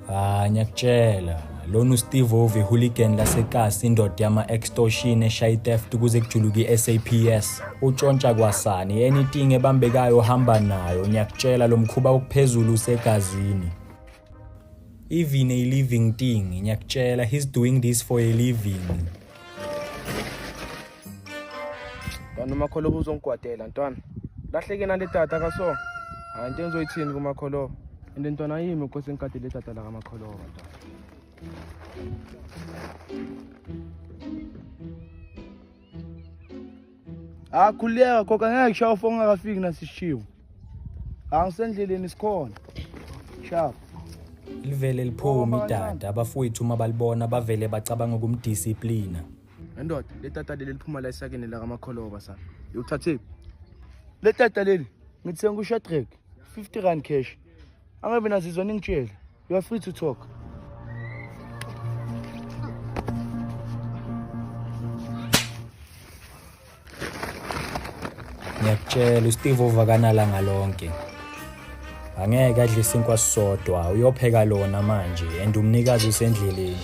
Ngiyakutshela lona uSteve Harvey hooligan laseKasi indoda yama-extortion eshaya theft kuze kujuluke i-SAPS utshontsha kwasani anything ebambekayo hamba nayo ngiyakutshela lo mkhuba okuphezulu usegazini even a living thing ngiyakutshela he's doing this for a living. Bani uMakholoba uzongigwadela ntwana lahleke nale tata kaso hayi into engizoyithini kuMakholoba ende ntwana yimi ukuthi ngikade le tata la kaMakholoba ntwana. Khuleka khokha ngeke ngishaya ufoni ungakafiki nasishiwo. Angisendleleni sikhona. Sharp. Livele liphuma idada abafowethu uma balibona bavele bacabanga ukumdisciplina. Ndoda le tata leli liphuma la esakeni la kaMakholoba sana. Uyuthathe le tata leli ngithenga uShadrack 50 rand cash. Angabe nazizwa ningitshela. You are free to talk. Ngiyakutshela uSteve ovakanala ngalonke. Angeke adle isinkwa sisodwa uyopheka lona manje and umnikazi usendleleni.